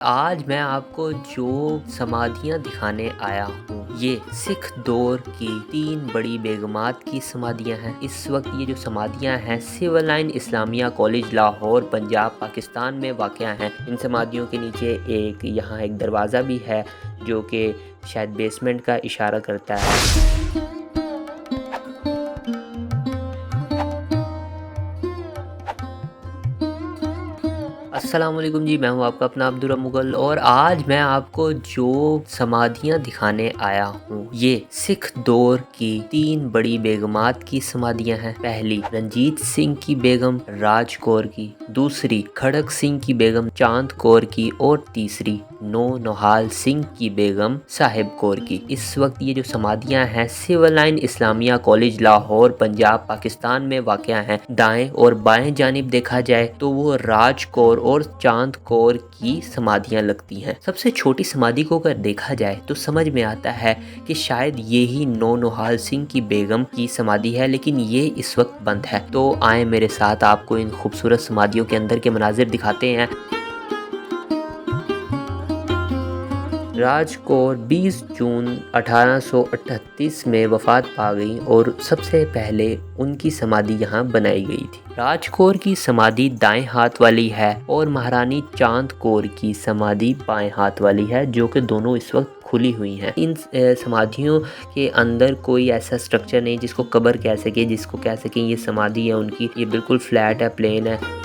आज मैं आपको जो समाधियाँ दिखाने आया हूँ ये सिख दौर की 3 बड़ी बेगमात की समाधियाँ हैं। इस वक्त ये जो समाधियाँ हैं civil line Islamia college Lahore Punjab Pakistan में वाक़या हैं। इन समाधियों के नीचे यहाँ एक दरवाज़ा भी है जो कि शायद बेसमेंट का इशारा करता है। अस्सलाम वालेकुम जी, मैं हूं आपका अपना अब्दुल मुगल और आज मैं आपको जो समाधियां दिखाने आया हूं ये सिख दौर की 3 बड़ी बेगमात की समाधियां हैं। पहली रंजीत सिंह की बेगम राज कौर की, दूसरी खड़क सिंह की बेगम चांद कौर की और तीसरी नौहाल सिंह की बेगम साहिब कौर की। इस वक्त ये जो समाधियां हैं civil line Islamia college Lahore Punjab Pakistan में वाक़या हैं। दाएं और बाएं जानिब देखा जाए तो वो राज कौर और चांद कौर की समाधियां लगती हैं। सबसे छोटी समाधि को अगर देखा जाए तो समझ में आता है कि शायद ये ही नौहाल सिंह की बेगम की समाधि है, लेकिन ये इस वक्त बंद है। तो आए मेरे साथ आपको इन खूबसूरत समाधियों के अंदर के मनाजिर दिखाते हैं। राज कौर 20 जून 1838 में वफ़ात पा गई और सबसे पहले उनकी समाधि यहाँ बनाई गई थी। राज कौर की समाधि दाएं हाथ वाली है और महारानी चांद कौर की समाधि बाएं हाथ वाली है, जो कि दोनों इस वक्त खुली हुई हैं। इन समाधियों के अंदर कोई ऐसा स्ट्रक्चर नहीं जिसको कब्र कह सके, जिसको कह सकें ये समाधि है उनकी। ये बिल्कुल फ्लैट है, प्लेन है।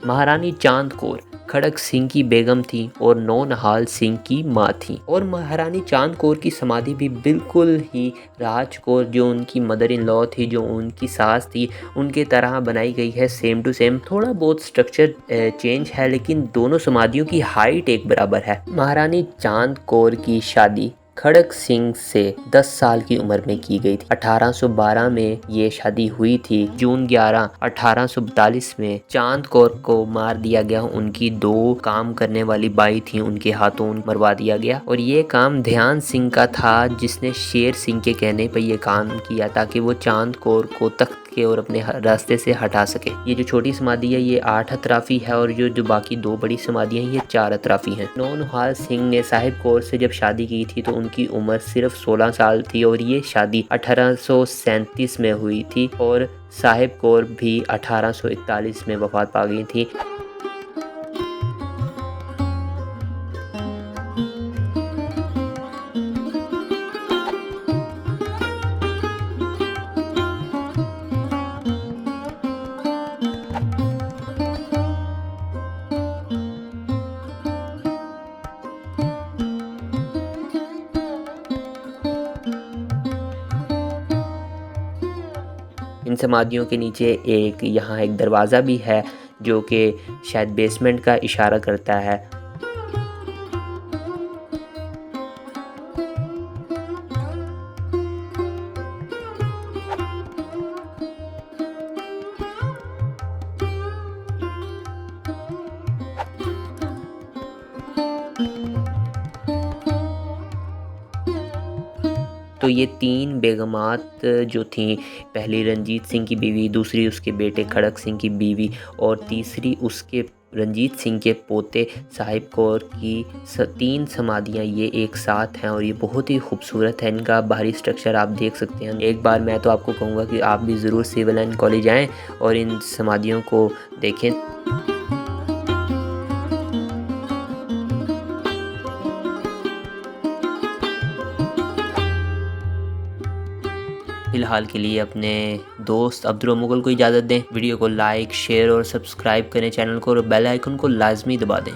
महारानी चांद कौर खड़क सिंह की बेगम थी और नौहाल सिंह की माँ थी। और महारानी चांद कौर की समाधि भी बिल्कुल ही राज कौर जो उनकी मदर इन लॉ थी, जो उनकी सास थी, उनके तरह बनाई गई है, सेम टू सेम। थोड़ा बहुत स्ट्रक्चर चेंज है लेकिन दोनों समाधियों की हाइट एक बराबर है। महारानी चांद कौर की शादी खड़क सिंह से 10 साल की उम्र में की गई थी। 1812 में ये शादी हुई थी। जून 11 1842 में चांद कौर को मार दिया गया। उनकी 2 काम करने वाली बाई थी, उनके हाथों मरवा दिया गया और ये काम ध्यान सिंह का था, जिसने शेर सिंह के कहने पर यह काम किया ताकि वो चांद कौर को तख्त के और अपने रास्ते से हटा सके। ये जो छोटी समाधि है ये 8 अतराफी है और जो बाकी 2 बड़ी समाधियां हैं ये 4 अतराफी हैं। नौहाल सिंह ने साहिब कौर से जब शादी की थी तो उनकी उम्र सिर्फ 16 साल थी और ये शादी 1837 में हुई थी और साहिब कौर भी 1841 में वफात पा गई थी। इन समाधियों के नीचे यहाँ एक दरवाज़ा भी है जो कि शायद बेसमेंट का इशारा करता है। तो ये 3 बेगमात जो थीं, पहली रंजीत सिंह की बीवी, दूसरी उसके बेटे खड़क सिंह की बीवी और तीसरी उसके रंजीत सिंह के पोते साहिब कौर की 3 समाधियाँ ये एक साथ हैं और ये बहुत ही खूबसूरत है। इनका बाहरी स्ट्रक्चर आप देख सकते हैं। एक बार मैं तो आपको कहूँगा कि आप भी ज़रूर सिविल लाइन कॉलेज आएँ और इन समाधियों को देखें। फिलहाल के लिए अपने दोस्त अब्दुल मुगल को इजाज़त दें। वीडियो को लाइक, शेयर और सब्सक्राइब करें चैनल को और बेल आइकन को लाजमी दबा दें।